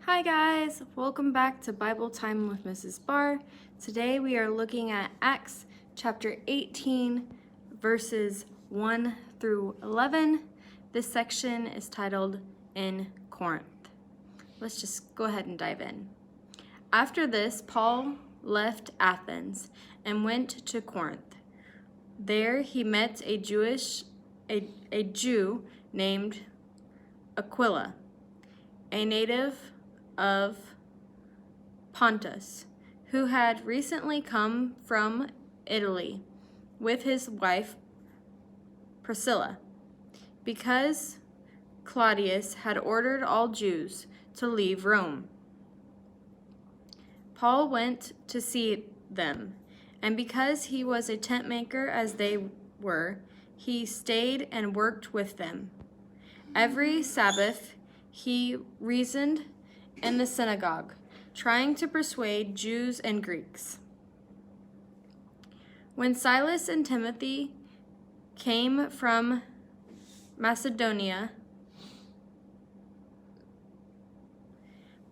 Hi guys, welcome back to Bible Time with Mrs. Barr. Today we are looking at Acts chapter 18 verses 1 through 11. This section is titled In Corinth. Let's just go ahead and dive in. After this, Paul left Athens and went to Corinth. There he met a Jew named Aquila, a native of Pontus, who had recently come from Italy with his wife Priscilla, because Claudius had ordered all Jews to leave Rome. Paul went to see them, and because he was a tent maker as they were, he stayed and worked with them. Every Sabbath he reasoned in the synagogue, trying to persuade Jews and Greeks. When Silas and Timothy came from Macedonia,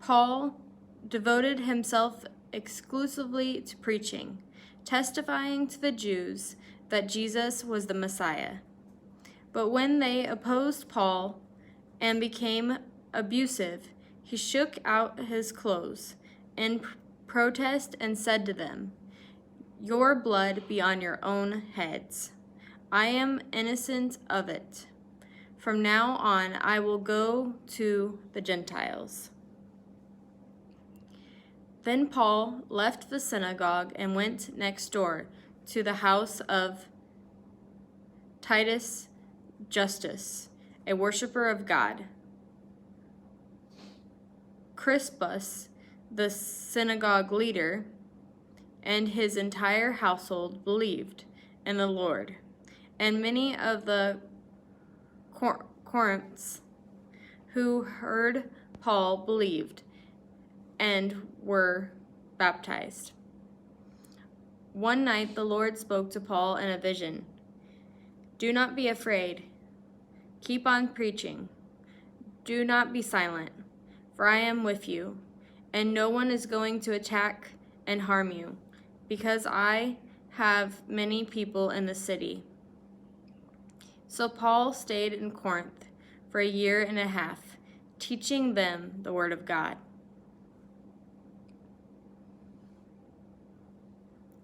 Paul devoted himself exclusively to preaching, testifying to the Jews that Jesus was the Messiah. But when they opposed Paul and became abusive, he shook out his clothes in protest and said to them, "Your blood be on your own heads. I am innocent of it. From now on I will go to the Gentiles." Then Paul left the synagogue and went next door to the house of Titus Justus, a worshiper of God. Crispus, the synagogue leader, and his entire household believed in the Lord, and many of the Corinthians who heard Paul believed and were baptized. One night the Lord spoke to Paul in a vision. "Do not be afraid. Keep on preaching. Do not be silent, for I am with you, and no one is going to attack and harm you, because I have many people in the city." So Paul stayed in Corinth for a year and a half, teaching them the word of God.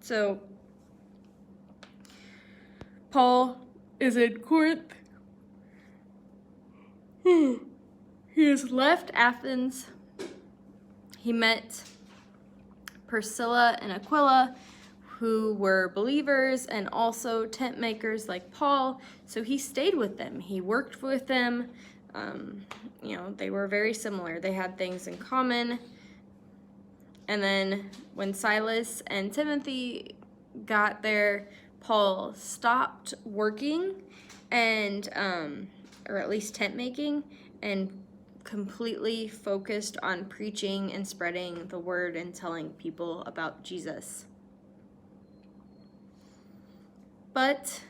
So Paul is in Corinth. He has left Athens. He met Priscilla and Aquila, who were believers and also tent makers like Paul. So he stayed with them. He worked with them. They were very similar. They had things in common. And then when Silas and Timothy got there, Paul stopped working and, or at least tent making, and completely focused on preaching and spreading the word and telling people about Jesus. But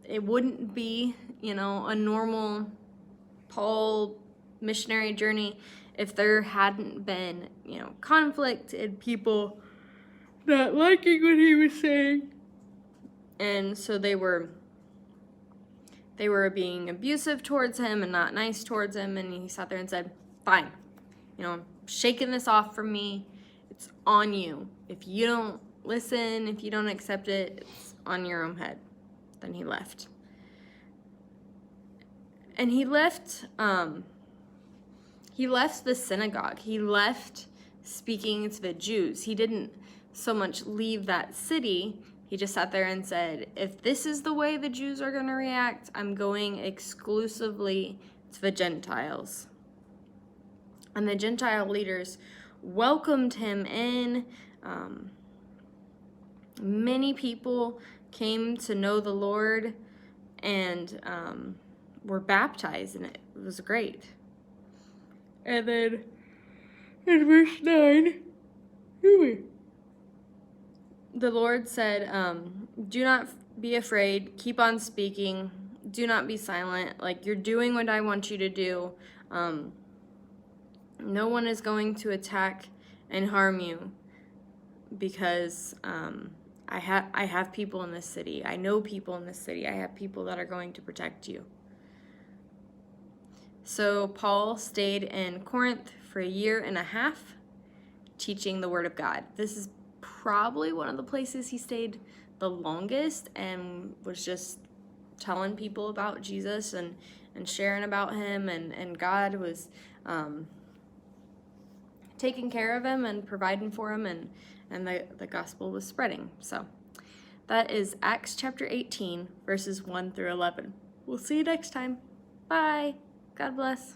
it wouldn't be, a normal Paul missionary journey if there hadn't been, conflict and people not liking what he was saying. And so they were being abusive towards him and not nice towards him, and he sat there and said, "Fine, I'm shaking this off from me. It's on you. If you don't listen, if you don't accept it, it's on your own head." Then he left. And he left the synagogue. He left speaking to the Jews. He didn't so much leave that city. He just sat there and said, "If this is the way the Jews are going to react, I'm going exclusively to the Gentiles." And the Gentile leaders welcomed him in. Many people came to know the Lord and were baptized, and it was great. And then in verse 9, the Lord said, "Do not be afraid, keep on speaking. do not be silent. Like, you're doing what I want you to do. No one is going to attack and harm you because I have people in this city. I know people in this city. I have people that are going to protect you. So Paul stayed in Corinth for 1.5 years, teaching the word of God. This is probably one of the places he stayed the longest and was just telling people about Jesus and sharing about him, and God was taking care of him and providing for him, and the gospel was spreading. So that is Acts chapter 18, verses 1 through 11. We'll see you next time. Bye. God bless.